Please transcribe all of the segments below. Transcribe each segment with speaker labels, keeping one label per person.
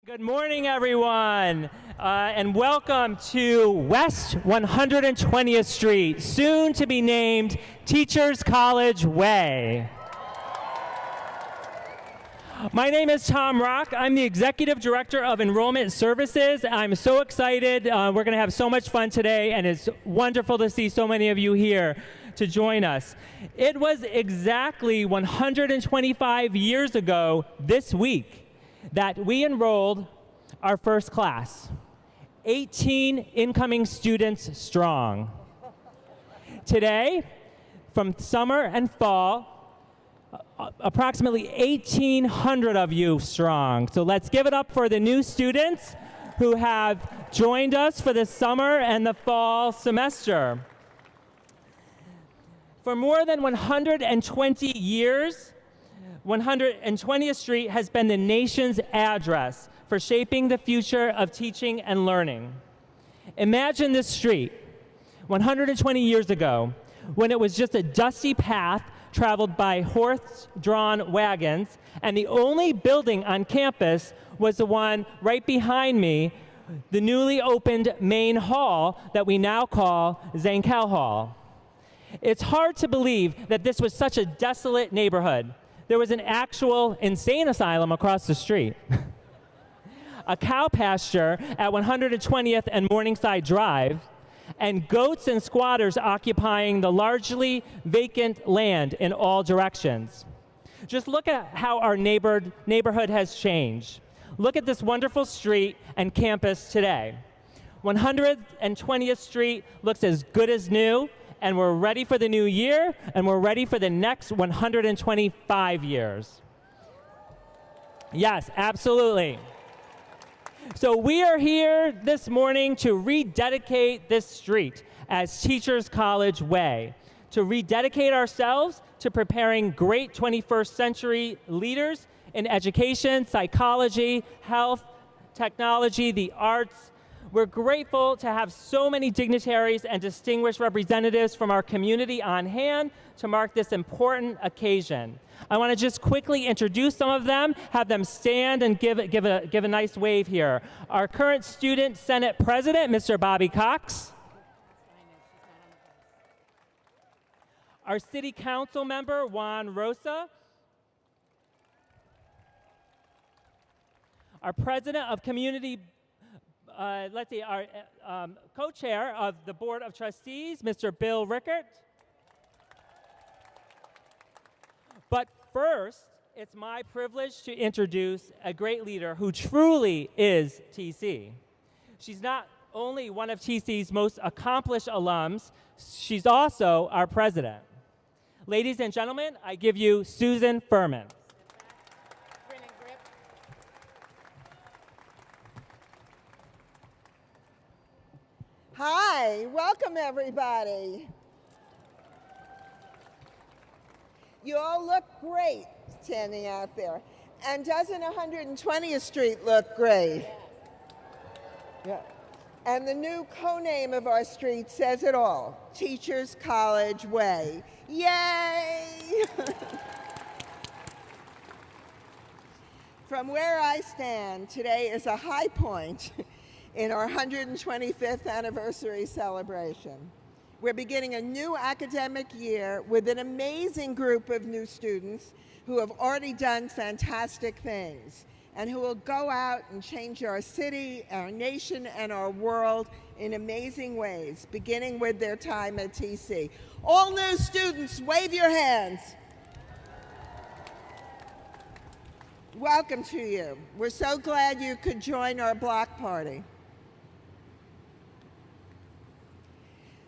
Speaker 1: Good morning, everyone, and welcome to West 120th Street, soon to be named Teachers College Way. My name is Tom Rock. I'm the Executive Director of Enrollment Services. I'm so excited. We're going to have so much fun today, and it's wonderful to see so many of you here to join us. It was exactly 125 years ago this week that we enrolled our first class, 18 incoming students strong. Today, from summer and fall, approximately 1,800 of you strong. So let's give it up for the new students who have joined us for the summer and the fall semester. For more than 120 years, 120th Street has been the nation's address for shaping the future of teaching and learning. Imagine this street 120 years ago when it was just a dusty path traveled by horse-drawn wagons, and the only building on campus was the one right behind me, the newly opened main hall that we now call Zankel Hall. It's hard to believe that this was such a desolate neighborhood. There was an actual insane asylum across the street. A cow pasture at 120th and Morningside Drive, and goats and squatters occupying the largely vacant land in all directions. Just look at how our neighborhood has changed. Look at this wonderful street and campus today. 120th Street looks as good as new, and we're ready for the new year, and we're ready for the next 125 years. Yes, absolutely. So we are here this morning to rededicate this street as Teachers College Way, to rededicate ourselves to preparing great 21st century leaders in education, psychology, health, technology, the arts. We're grateful to have so many dignitaries and distinguished representatives from our community on hand to mark this important occasion. I want to just quickly introduce some of them, have them stand and give a nice wave here. Our current Student Senate President, Mr. Bobby Cox. Our City Council member, Juan Rosa. Our President of Community our co-chair of the Board of Trustees, Mr. Bill Rickert. But first, it's my privilege to introduce a great leader who truly is TC. She's not only one of TC's most accomplished alums, she's also our president. Ladies and gentlemen, I give you Susan Furman.
Speaker 2: Hi, welcome everybody. You all look great standing out there. And doesn't 120th Street look great? Yeah. And the new co-name of our street says it all, Teachers College Way. Yay! From where I stand, today is a high point in our 125th anniversary celebration. We're beginning a new academic year with an amazing group of new students who have already done fantastic things and who will go out and change our city, our nation, and our world in amazing ways, beginning with their time at TC. All new students, wave your hands. Welcome to you. We're so glad you could join our block party.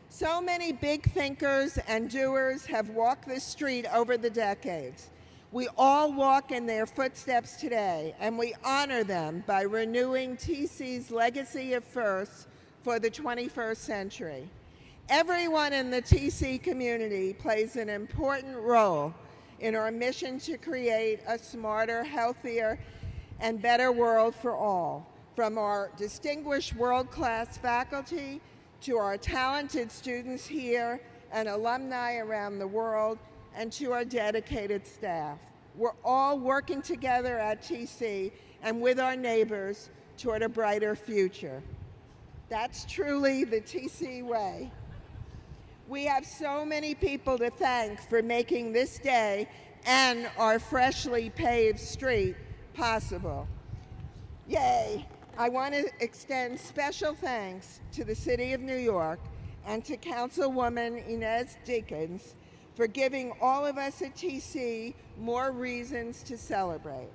Speaker 2: So many big thinkers and doers have walked this street over the decades. We all walk in their footsteps today, and we honor them by renewing TC's legacy of firsts for the 21st century. Everyone in the TC community plays an important role in our mission to create a smarter, healthier, and better world for all, from our distinguished world-class faculty to our talented students here and alumni around the world, and to our dedicated staff. We're all working together at TC and with our neighbors toward a brighter future. That's truly the TC way. We have so many people to thank for making this day and our freshly paved street possible. Yay! I want to extend special thanks to the City of New York and to Councilwoman Inez Dickens for giving all of us at TC more reasons to celebrate.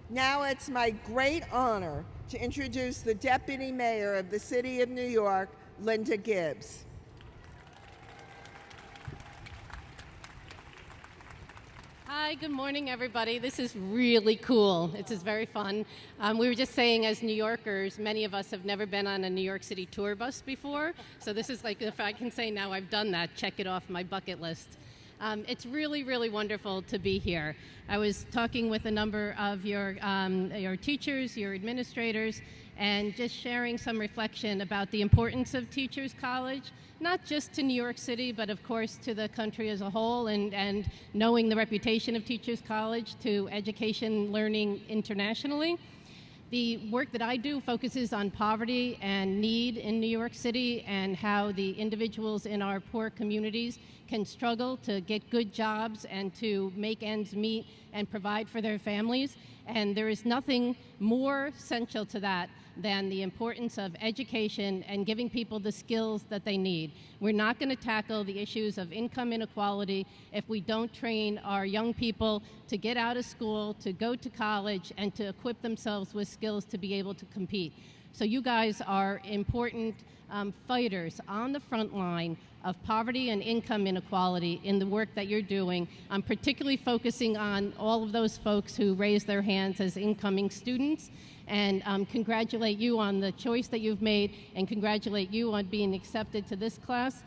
Speaker 2: Now it's my great honor to introduce the Deputy Mayor of the City of New York, Linda Gibbs.
Speaker 3: Hi, good morning, everybody. This is really cool. This is very fun. We were just saying, as New Yorkers, many of us have never been on a New York City tour bus before. So this is like, if I can say now I've done that, check it off my bucket list. It's really, really wonderful to be here. I was talking with a number of your teachers, your administrators, and just sharing some reflection about the importance of Teachers College, not just to New York City, but of course to the country as a whole, and knowing the reputation of Teachers College to education learning internationally. The work that I do focuses on poverty and need in New York City and how the individuals in our poor communities can struggle to get good jobs and to make ends meet and provide for their families. And there is nothing more essential to that than the importance of education and giving people the skills that they need. We're not going to tackle the issues of income inequality if we don't train our young people to get out of school, to go to college, and to equip themselves with skills to be able to compete. So you guys are important fighters on the front line of poverty and income inequality in the work that you're doing. I'm particularly focusing on all of those folks who raise their hands as incoming students, and congratulate you on the choice that you've made, and congratulate you on being accepted to this class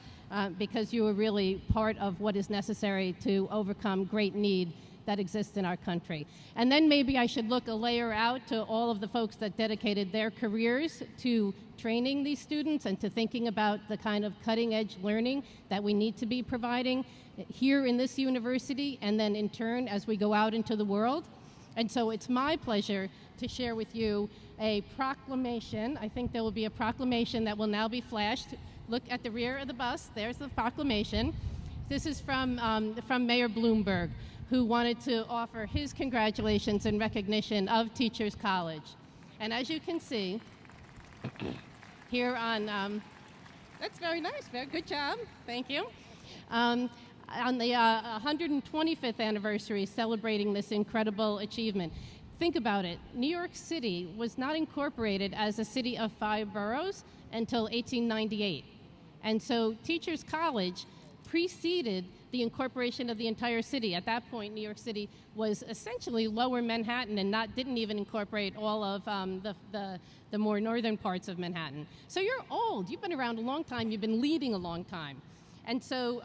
Speaker 3: because you are really part of what is necessary to overcome great need that exists in our country. And then maybe I should look a layer out to all of the folks that dedicated their careers to training these students and to thinking about the kind of cutting-edge learning that we need to be providing here in this university, and then in turn as we go out into the world. And so it's my pleasure to share with you a proclamation. I think there will be a proclamation that will now be flashed. Look at the rear of the bus. There's the proclamation. This is from Mayor Bloomberg, who wanted to offer his congratulations and recognition of Teachers College. And as you can see, here on, that's very nice, very good job, thank you. On the 125th anniversary celebrating this incredible achievement. Think about it, New York City was not incorporated as a city of 5 boroughs until 1898. And so Teachers College preceded the incorporation of the entire city. At that point, New York City was essentially lower Manhattan and didn't even incorporate all of the more northern parts of Manhattan. So you're old, you've been around a long time, you've been leading a long time. And so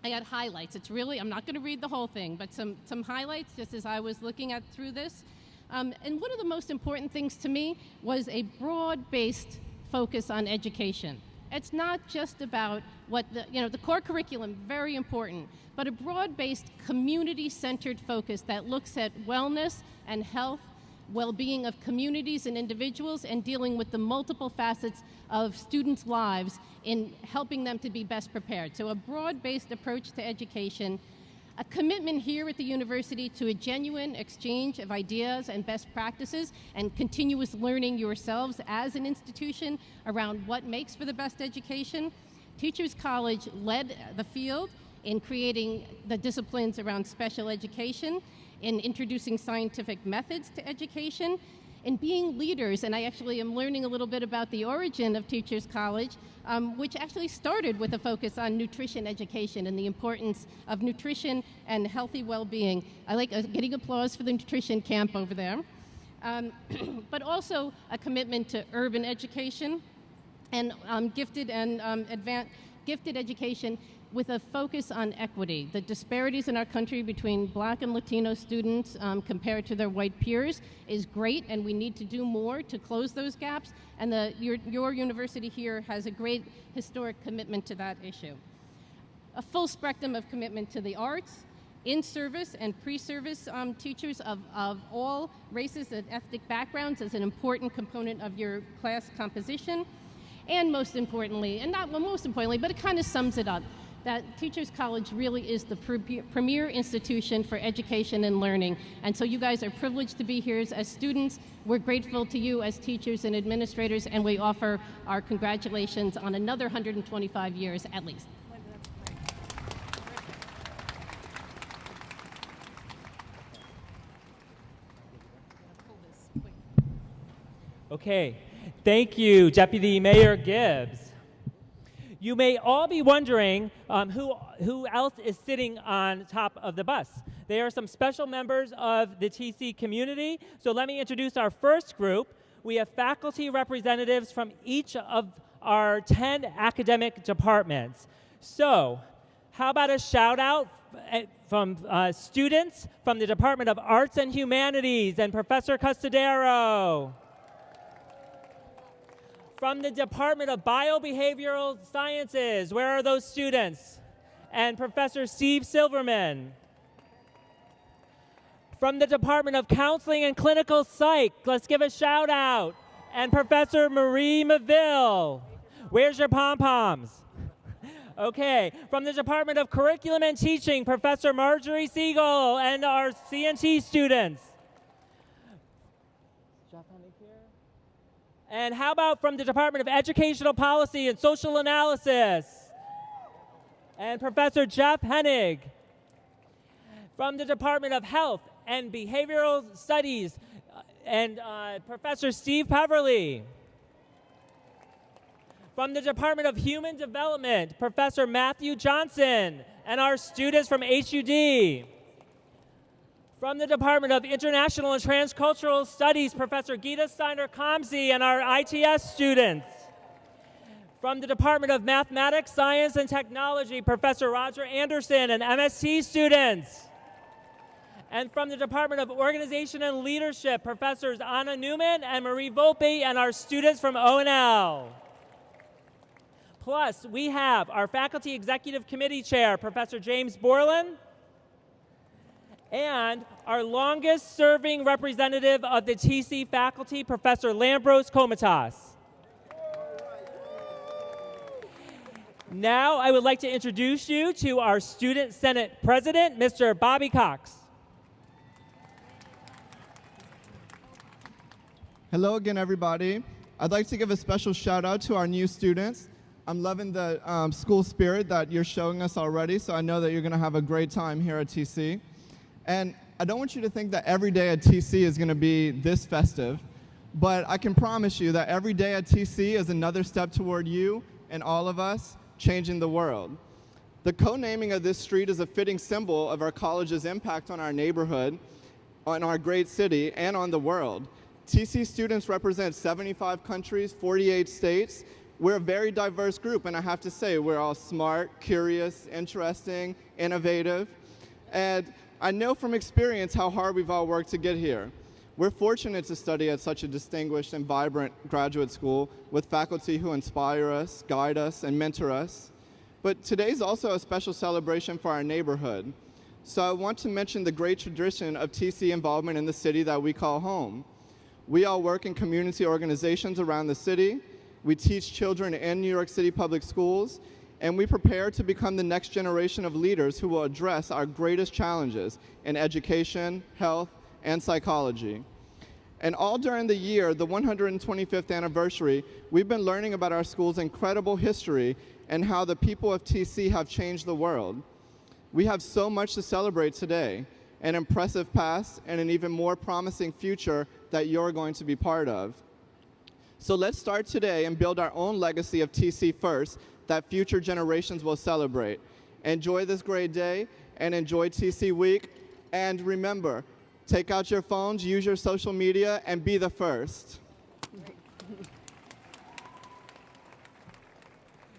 Speaker 3: I got highlights. It's really, I'm not going to read the whole thing, but some highlights just as I was looking through this. And one of the most important things to me was a broad-based focus on education. It's not just about what the core curriculum, very important, but a broad-based community-centered focus that looks at wellness and health, well-being of communities and individuals, and dealing with the multiple facets of students' lives in helping them to be best prepared. So a broad-based approach to education, a commitment here at the university to a genuine exchange of ideas and best practices and continuous learning yourselves as an institution around what makes for the best education. Teachers College led the field in creating the disciplines around special education, in introducing scientific methods to education, in being leaders, and I actually am learning a little bit about the origin of Teachers College, which actually started with a focus on nutrition education and the importance of nutrition and healthy well-being. I like getting applause for the nutrition camp over there. But also a commitment to urban education and gifted education with a focus on equity. The disparities in our country between Black and Latino students compared to their white peers is great, and we need to do more to close those gaps, and your university here has a great historic commitment to that issue. A full spectrum of commitment to the arts, in-service and pre-service teachers of all races and ethnic backgrounds as an important component of your class composition. And most importantly, and not well, most importantly, but it kind of sums it up, that Teachers College really is the premier institution for education and learning. And so you guys are privileged to be here as students. We're grateful to you as teachers and administrators, and we offer our congratulations on another 125 years at least.
Speaker 1: Okay, thank you, Deputy Mayor Gibbs. You may all be wondering who else is sitting on top of the bus. They are some special members of the TC community. So let me introduce our first group. We have faculty representatives from each of our 10 academic departments. So how about a shout out from students from the Department of Arts and Humanities and Professor Custodero. From the Department of Biobehavioral Sciences, where are those students? And Professor Steve Silverman. From the Department of Counseling and Clinical Psych, let's give a shout out. And Professor Marie Maville. Where's your pom-poms? Okay, from the Department of Curriculum and Teaching, Professor Marjorie Siegel and our CNT students. And how about from the Department of Educational Policy and Social Analysis? And Professor Jeff Hennig. From the Department of Health and Behavioral Studies, and Professor Steve Peverly. From the Department of Human Development, Professor Matthew Johnson, and our students from HUD. From the Department of International and Transcultural Studies, Professor Gita Steiner-Kamsi and our ITS students. From the Department of Mathematics, Science, and Technology, Professor Roger Anderson and MSc students. And from the Department of Organization and Leadership, Professors Anna Newman and Marie Volpe and our students from ONL. Plus, we have our Faculty Executive Committee Chair, Professor James Borland, and our longest-serving representative of the TC faculty, Professor Lambros Komitas. Now, I would like to introduce you to our Student Senate President, Mr. Bobby Cox.
Speaker 4: Hello again, everybody. I'd like to give a special shout-out to our new students. I'm loving the school spirit that you're showing us already, so I know that you're going to have a great time here at TC. And I don't want you to think that every day at TC is going to be this festive, but I can promise you that every day at TC is another step toward you and all of us changing the world. The co-naming of this street is a fitting symbol of our college's impact on our neighborhood, on our great city, and on the world. TC students represent 75 countries, 48 states. We're a very diverse group, and I have to say, we're all smart, curious, interesting, innovative, and I know from experience how hard we've all worked to get here. We're fortunate to study at such a distinguished and vibrant graduate school with faculty who inspire us, guide us, and mentor us. But today's also a special celebration for our neighborhood. So I want to mention the great tradition of TC involvement in the city that we call home. We all work in community organizations around the city. We teach children in New York City public schools, and we prepare to become the next generation of leaders who will address our greatest challenges in education, health, and psychology. And all during the year, the 125th anniversary, we've been learning about our school's incredible history and how the people of TC have changed the world. We have so much to celebrate today, an impressive past and an even more promising future that you're going to be part of. So let's start today and build our own legacy of TC first that future generations will celebrate. Enjoy this great day and enjoy TC Week. And remember, take out your phones, use your social media, and be the first.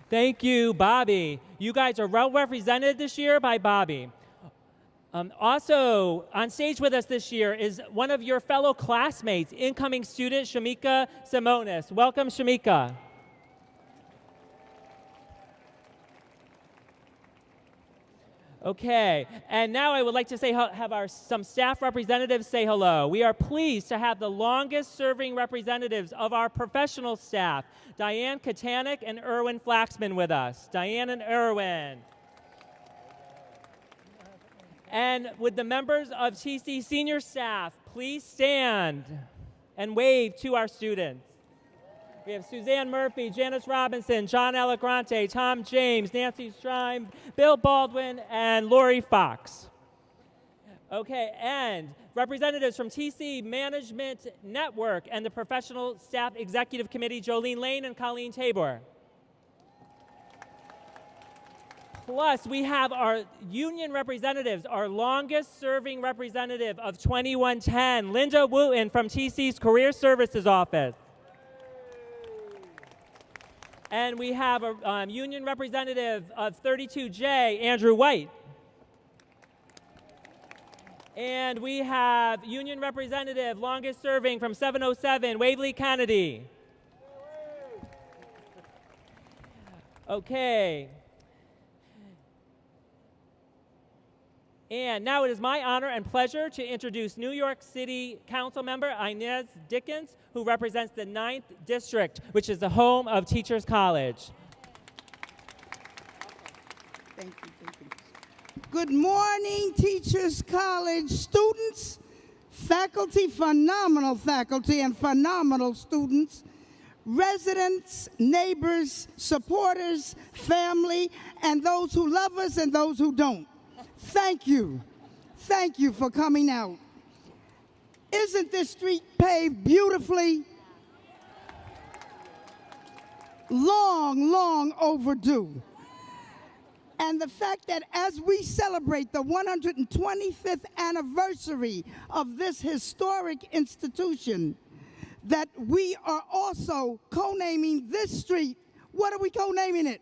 Speaker 1: Thank you, Bobby. You guys are well represented this year by Bobby. Also, on stage with us this year is one of your fellow classmates, incoming student Shamika Simonis. Welcome, Shamika. Okay, and now I would like to have some staff representatives say hello. We are pleased to have the longest serving representatives of our professional staff, Diane Katanik and Erwin Flaxman, with us. Diane and Erwin. And would the members of TC senior staff please stand and wave to our students? We have Suzanne Murphy, Janice Robinson, John Alagrante, Tom James, Nancy Strime, Bill Baldwin, and Lori Fox. Okay, and representatives from TC Management Network and the Professional Staff Executive Committee, Jolene Lane and Colleen Tabor. Plus, we have our union representatives, our longest serving representative of 2110, Linda Wooten from TC's Career Services Office. And we have a union representative of 32J, Andrew White. And we have union representative, longest serving from 707, Waverly Kennedy. Okay. And now it is my honor and pleasure to introduce New York City Council member Inez Dickens, who represents the 9th District, which is the home of Teachers College.
Speaker 5: Thank you. Good morning, Teachers College students, faculty, phenomenal faculty, and phenomenal students, residents, neighbors, supporters, family, and those who love us and those who don't. Thank you. Thank you for coming out. Isn't this street paved beautifully? Long, long overdue. And the fact that as we celebrate the 125th anniversary of this historic institution, that we are also co-naming this street. What are we co-naming it?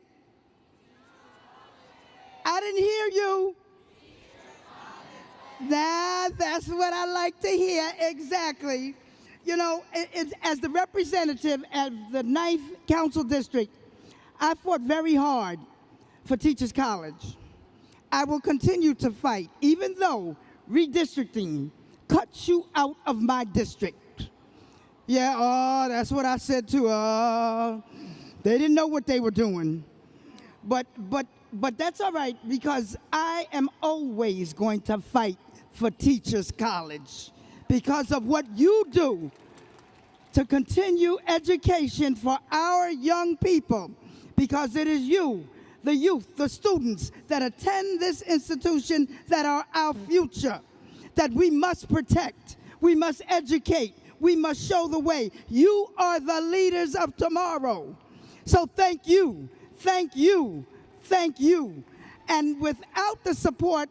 Speaker 5: I didn't hear you. That's what I like to hear, exactly. You know, as the representative of the 9th Council District, I fought very hard for Teachers College. I will continue to fight, even though redistricting cuts you out of my district. Yeah, oh, that's what I said too. They didn't know what they were doing. But that's all right, because I am always going to fight for Teachers College because of what you do to continue education for our young people, because it is you, the youth, the students that attend this institution that are our future, that we must protect, we must educate, we must show the way. You are the leaders of tomorrow. So thank you, thank you, thank you. And without the support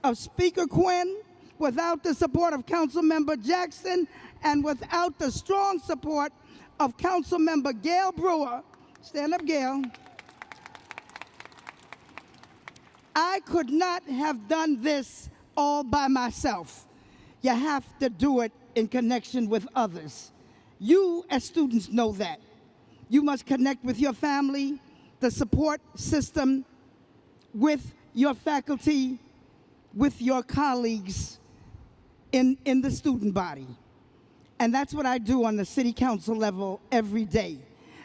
Speaker 5: of Speaker Quinn, without the support of Councilmember Jackson, and without the strong support of Councilmember Gail Brewer, stand up, Gail, I could not have done this all by myself. You have to do it in connection with others. You, as students, know that. You must connect with your family, the support system, with your faculty, with your colleagues in the student body. And that's what I do on the city council level every day.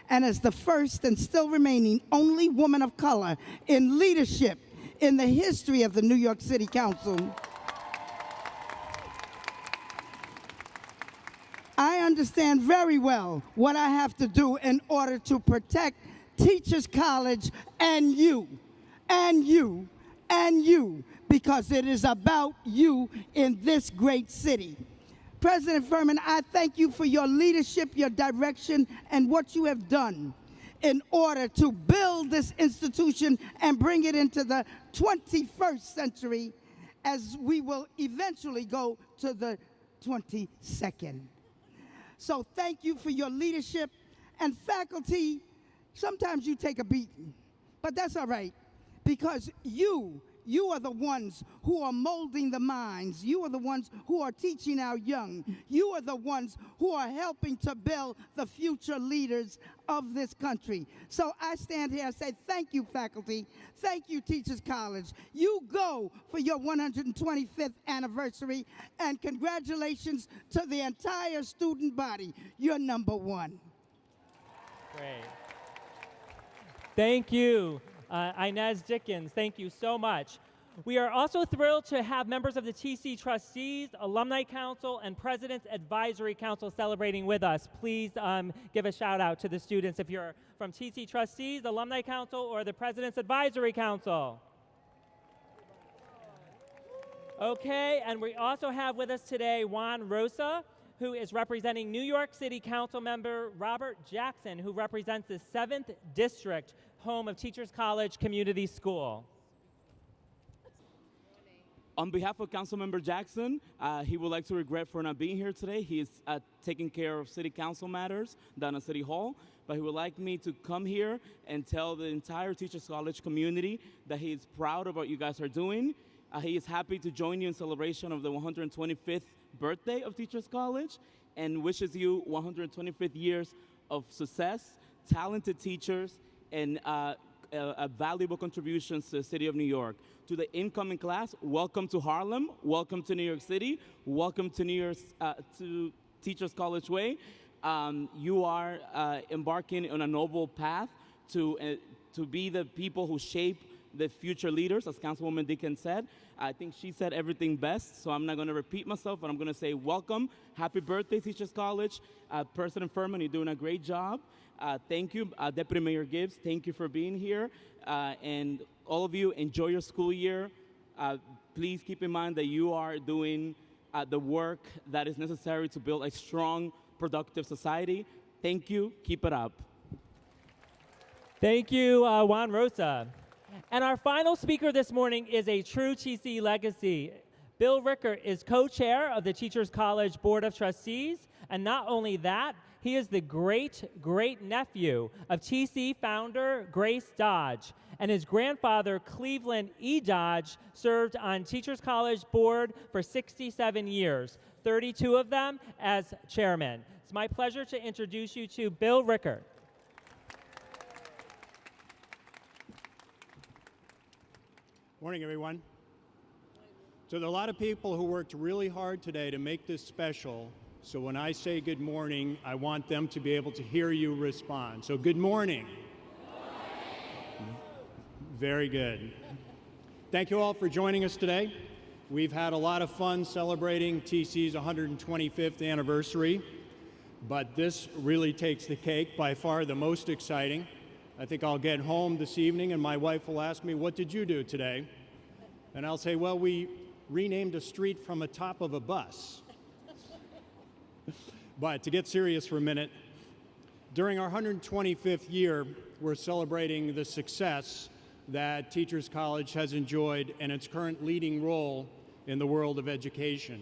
Speaker 5: And as the first and still remaining only woman of color in leadership in the history of the New York City Council, I understand very well what I have to do in order to protect Teachers College and you, and you, and you, because it is about you in this great city. President Furman, I thank you for your leadership, your direction, and what you have done in order to build this institution and bring it into the 21st century, as we will eventually go to the 22nd. So thank you for your leadership. And faculty, sometimes you take a beating, but that's all right, because you You are the ones who are molding the minds. You are the ones who are teaching our young. You are the ones who are helping to build the future leaders of this country. So I stand here and say thank you, faculty. Thank you, Teachers College. You go for your 125th anniversary, and congratulations to the entire student body. You're number one.
Speaker 1: Great. Thank you, Inez Dickens. Thank you so much. We are also thrilled to have members of the TC Trustees, Alumni Council, and President's Advisory Council celebrating with us. Please give a shout out to the students if you're from TC Trustees, Alumni Council, or the President's Advisory Council. Okay, and we also have with us today Juan Rosa, who is representing New York City Council member Robert Jackson, who represents the 7th District, home of Teachers College Community School.
Speaker 6: On behalf of Councilmember Jackson, he would like to regret for not being here today. He is taking care of city council matters down at City Hall, but he would like me to come here and tell the entire Teachers College community that he is proud of what you guys are doing. He is happy to join you in celebration of the 125th birthday of Teachers College and wishes you 125th years of success, talented teachers, and valuable contributions to the city of New York. To the incoming class, welcome to Harlem, welcome to New York City, welcome to to Teachers College Way. You are embarking on a noble path to be the people who shape the future leaders, as Councilwoman Dickens said. I think she said everything best, so I'm not going to repeat myself, but I'm going to say welcome, happy birthday, Teachers College. President Furman, you're doing a great job. Thank you, Deputy Mayor Gibbs, thank you for being here. And all of you, enjoy your school year. Please keep in mind that you are doing the work that is necessary to build a strong, productive society. Thank you, keep it up.
Speaker 1: Thank you, Juan Rosa. And our final speaker this morning is a true TC legacy. Bill Rickert is co-chair of the Teachers College Board of Trustees, and not only that, he is the great-great-nephew of TC founder Grace Dodge, and his grandfather, Cleveland E. Dodge, served on Teachers College Board for 67 years, 32 of them as chairman. It's my pleasure to introduce you to Bill Rickert.
Speaker 7: Morning, everyone. So there are a lot of people who worked really hard today to make this special. So when I say good morning, I want them to be able to hear you respond. So good morning. Very good. Thank you all for joining us today. We've had a lot of fun celebrating TC's 125th anniversary, but this really takes the cake, by far the most exciting. I think I'll get home this evening and my wife will ask me, what did you do today? And I'll say, well, we renamed a street from a top of a bus. But to get serious for a minute, during our 125th year, we're celebrating the success that Teachers College has enjoyed and its current leading role in the world of education.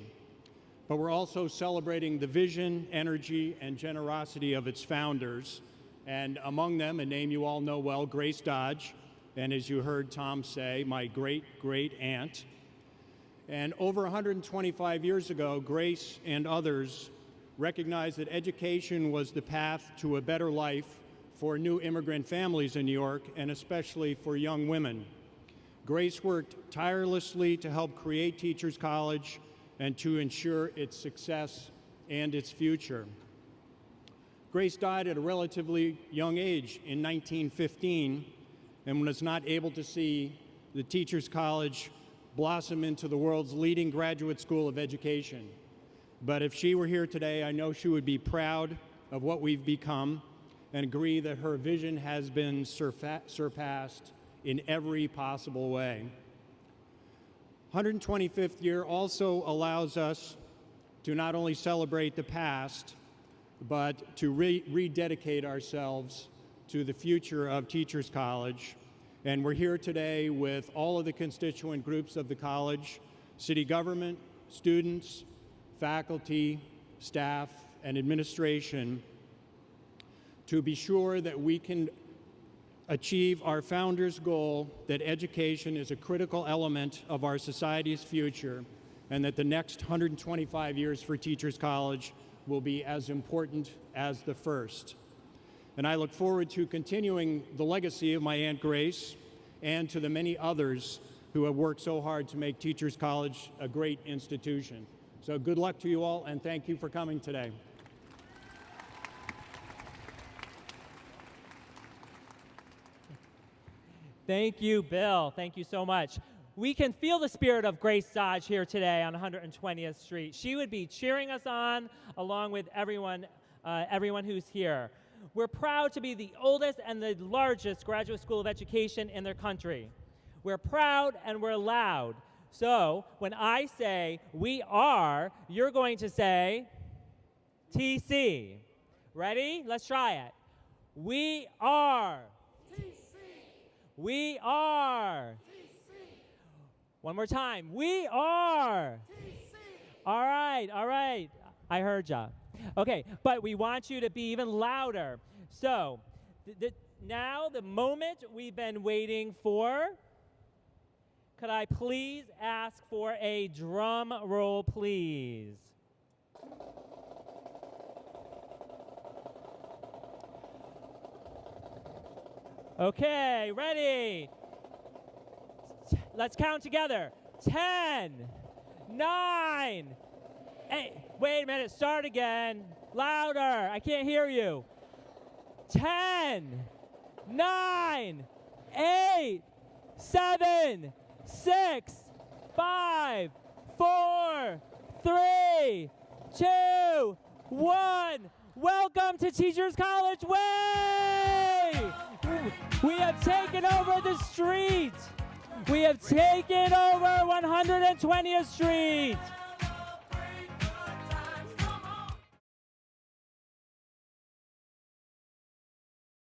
Speaker 7: But we're also celebrating the vision, energy, and generosity of its founders, and among them, a name you all know well, Grace Dodge, and as you heard Tom say, my great-great-aunt. And over 125 years ago, Grace and others recognized that education was the path to a better life for new immigrant families in New York, and especially for young women. Grace worked tirelessly to help create Teachers College and to ensure its success and its future. Grace died at a relatively young age in 1915 and was not able to see the Teachers College blossom into the world's leading graduate school of education. But if she were here today, I know she would be proud of what we've become and agree that her vision has been surpassed in every possible way. 125th year also allows us to not only celebrate the past, but to rededicate ourselves to the future of Teachers College. And we're here today with all of the constituent groups of the college, city government, students, faculty, staff, and administration, to be sure that we can achieve our founders' goal that education is a critical element of our society's future and that the next 125 years for Teachers College will be as important as the first. And I look forward to continuing the legacy of my Aunt Grace and to the many others who have worked so hard to make Teachers College a great institution. So good luck to you all, and thank you for coming today.
Speaker 1: Thank you, Bill. Thank you so much. We can feel the spirit of Grace Dodge here today on 120th Street. She would be cheering us on along with everyone who's here. We're proud to be the oldest and the largest graduate school of education in their country. We're proud and we're loud. So when I say we are, you're going to say TC. Ready? Let's try it. We are. TC. We are. TC. One more time. We are. TC. All right. I heard ya. Okay, but we want you to be even louder. So now the moment we've been waiting for. Could I please ask for a drum roll, please? Okay, ready? Let's count together. 10, 9, 8. Wait a minute, start again. Louder, I can't hear you. 10, 9, 8, 7, 6, 5, 4, 3, 2, 1. Welcome to Teachers College Way! We have taken over the street. We have taken over 120th Street.